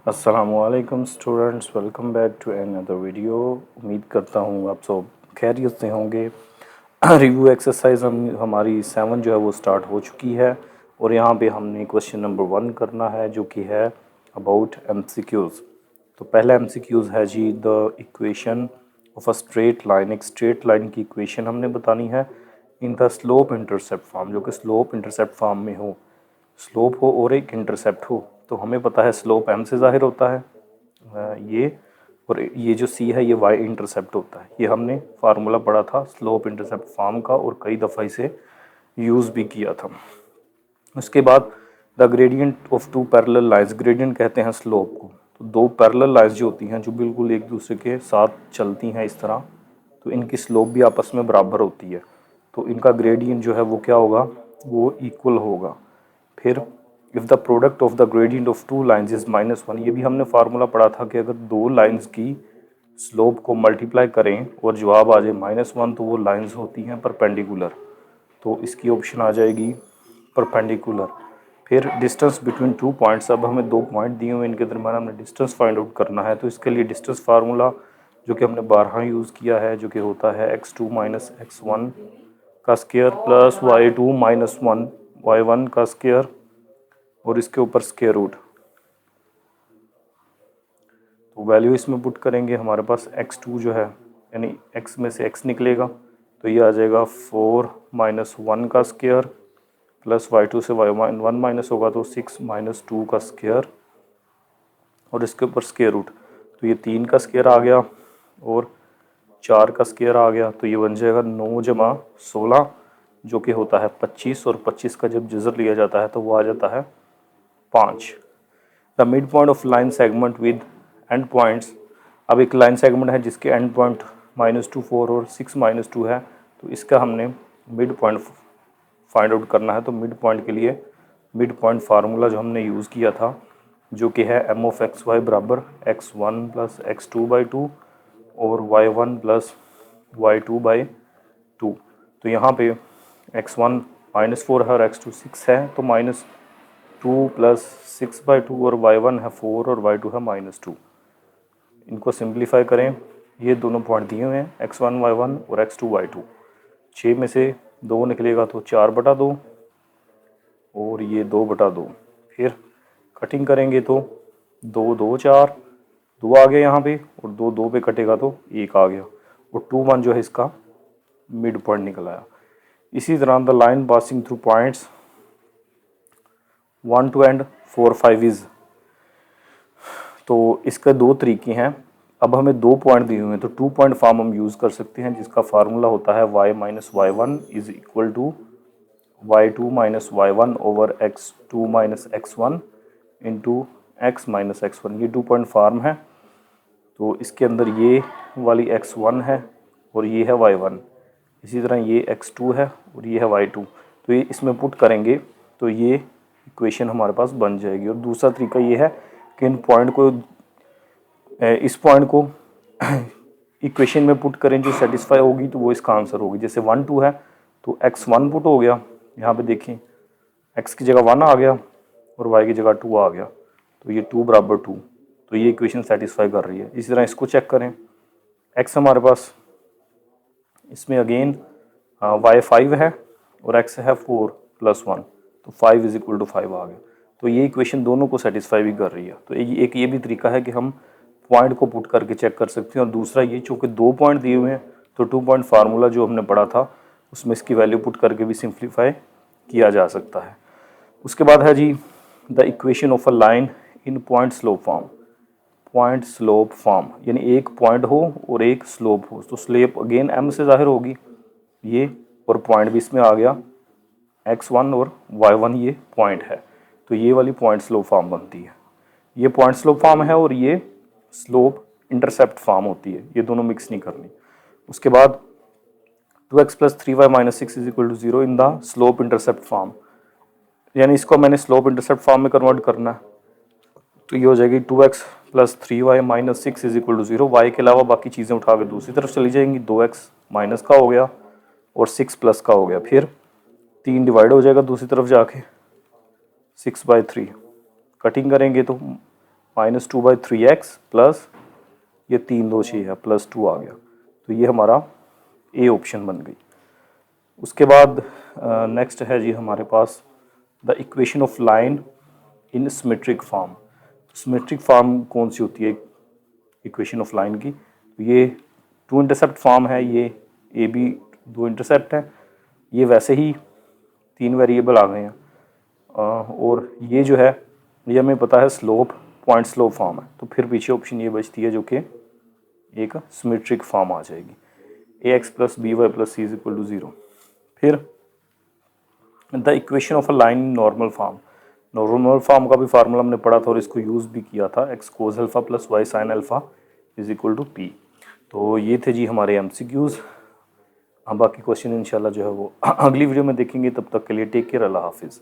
अस्सलामुअलैकुम students, welcome back to another video. उम्मीद करता हूँ आप सब खैरियत से होंगे। रिव्यू एक्सरसाइज हमारी 7 जो है वो स्टार्ट हो चुकी है और यहाँ पे हमने क्वेश्चन नंबर 1 करना है जो कि है अबाउट एमसीक्यूज़। तो पहला एमसीक्यूज़ है जी, the equation of a straight line. एक स्ट्रेट लाइन की इक्वेशन हमने बतानी है in the slope intercept form, जो कि स्लोप इंटरसेप्ट फॉर्म में हो, स्लोप हो और एक इंटरसेप्ट हो। तो हमें पता है स्लोप m से ज़ाहिर होता है ये, और ये जो c है ये y इंटरसेप्ट होता है। ये हमने फार्मूला पढ़ा था स्लोप इंटरसेप्ट फॉर्म का और कई दफ़ा इसे यूज़ भी किया था। उसके बाद the gradient of two parallel lines, gradient कहते हैं स्लोप को। तो दो पैरेलल लाइंस जो होती हैं जो बिल्कुल एक दूसरे के साथ चलती हैं इस तरह, तो इनकी स्लोप भी आपस में बराबर होती है। तो इनका ग्रेडियंट जो है वो क्या होगा, वो इक्वल होगा। फिर if the product of the gradient of two lines is -1, ये भी हमने फार्मूला पढ़ा था कि अगर दो लाइंस की स्लोप को मल्टीप्लाई करें और जवाब आ जाए -1 तो वो लाइंस होती हैं परपेंडिकुलर। तो इसकी ऑप्शन आ जाएगी परपेंडिकुलर। फिर डिस्टेंस बिटवीन टू पॉइंट्स, अब हमें दो पॉइंट दिए हुए, इनके दरम्यान हमने डिस्टेंस फाइंड आउट करना है। तो इसके लिए डिस्टेंस फार्मूला जो कि हमने 12 यूज़ किया है, जो कि होता है x2 - x1 का स्क्वायर प्लस y2 - 1 y1 का स्क्वायर और इसके ऊपर स्क्वायर रूट। तो वैल्यू इसमें पुट करेंगे, हमारे पास x2 जो है यानी x में से x निकलेगा तो ये आ जाएगा 4 - 1 का स्क्वायर प्लस y2 से y1 माइनस होगा तो 6 - 2 का स्क्वायर और इसके ऊपर स्क्वायर रूट। तो ये 3 का स्क्वायर आ गया और 4 का स्क्वायर आ गया, तो ये बन जाएगा 9 जमा 16 जो कि होता है 25, और 25 का जब जज़र लिया जाता है तो वो आ जाता है 5। The mid point of line segment with and points, अब एक लाइन सेगमेंट है जिसके एंड पॉइंट -2 4 और 6 - 2 है, तो इसका हमने मिड पॉइंट फाइंड आउट करना है। तो मिड पॉइंट के लिए मिड पॉइंट फार्मूला जो हमने यूज़ किया था जो कि है m(x(y) बराबर x1 + x2/2 और y1 + y2/2। तो यहाँ पे x1 -4 है और x2 6 है, तो -2 + 6/2 और y1 है 4 और y2 है -2। इनको सिंप्लीफाई करें, ये दोनों पॉइंट दिए हुए हैं x1 y1 और x2 y2। 6 में से 2 निकलेगा तो 4/2 और ये 2/2। फिर कटिंग करेंगे तो 2 2 4 2 आ गया यहाँ पे, और 2 2 पे कटेगा तो 1 आ गया, और 2 1 जो है इसका मिड पॉइंट निकल आया। इसी तरह the line passing through points 1 2 and 4 5 is, तो इसके दो तरीके हैं। अब हमें दो पॉइंट दिए हुए हैं तो 2 पॉइंट फॉर्म हम यूज़ कर सकते हैं जिसका फार्मूला होता है y - y1 is equal to y2 - y1 over x2 - x1 into x - x1। ये 2 पॉइंट फॉर्म है। तो इसके अंदर ये वाली x1 है और ये है y1, इसी तरह ये x2 है और ये है y2। तो ये इसमें पुट करेंगे तो ये इक्वेशन हमारे पास बन जाएगी। और दूसरा तरीका ये है कि इन पॉइंट को इस पॉइंट को इक्वेशन में पुट करें, जो सेटिस्फाई होगी तो वो इसका आंसर होगी। जैसे 1 2 है तो x1 पुट हो गया, यहाँ पे देखें x की जगह 1 आ गया और y की जगह 2 आ गया, तो ये 2 बराबर 2, तो ये इक्वेशन सेटिस्फाई कर रही है। इसी तरह इसको चेक करें, x हमारे पास इसमें अगेन y 5 है और x है 4 + 1, तो 5 = 5 आ गया। तो ये इक्वेशन दोनों को सेटिस्फाई भी कर रही है। तो एक ये भी तरीका है कि हम पॉइंट को पुट करके चेक कर सकते हैं। और दूसरा ये, चूँकि 2 पॉइंट दिए हुए हैं तो 2 पॉइंट फार्मूला जो हमने पढ़ा था उसमें इसकी वैल्यू पुट करके भी सिंप्लीफाई किया जा सकता है। उसके बाद है जी the equation of a line in point slope form. Point slope form यानी एक पॉइंट हो और एक स्लोप हो, तो स्लोप अगेन m से ज़ाहिर होगी ये, और पॉइंट भी इसमें आ गया x1 और y1, ये पॉइंट है। तो ये वाली पॉइंट स्लोप फॉर्म बनती है। ये पॉइंट स्लोप फॉर्म है और ये स्लोप इंटरसेप्ट फॉर्म होती है, ये दोनों मिक्स नहीं करनी। उसके बाद 2x + 3y - 6 = 0 in the slope intercept form, यानी इसको मैंने स्लोप इंटरसेप्ट फॉर्म में कन्वर्ट करना है। तो ये हो जाएगी 2x + 3y - 6 = 0। y के अलावा बाकी चीज़ें उठा के दूसरी तरफ चली जाएंगी। 2x माइनस का हो गया और 6 प्लस का हो गया, फिर 3 डिवाइड हो जाएगा दूसरी तरफ जाके 6/3। कटिंग करेंगे तो -2/3x प्लस ये 3 2 6 है प्लस 2 आ गया, तो ये हमारा ए ऑप्शन बन गई। उसके बाद नेक्स्ट है जी हमारे पास the equation of line in symmetric form. Symmetric form कौन सी होती है इक्वेशन ऑफ लाइन की? ये टू इंटरसेप्ट फॉर्म है, ये ए बी दो इंटरसेप्ट है, ये वैसे ही 3 वेरिएबल आ गए हैं, और ये जो है ये हमें पता है स्लोप पॉइंट स्लोप फॉर्म है, तो फिर पीछे ऑप्शन ये बचती है जो कि एक सिमेट्रिक फॉर्म आ जाएगी, ax plus b y plus c is equal to 0। फिर the equation of a line normal form. Normal form का भी फार्मूला हमने पढ़ा था और इसको यूज़ भी किया था, x cos alpha plus y sine alpha is equal to p. तो ये थे जी हमारे MCQs। हम बाकी क्वेश्चन इंशाल्लाह जो है वो अगली वीडियो में देखेंगे। तब तक के लिए टेक केयर, अल्लाह हाफिज़।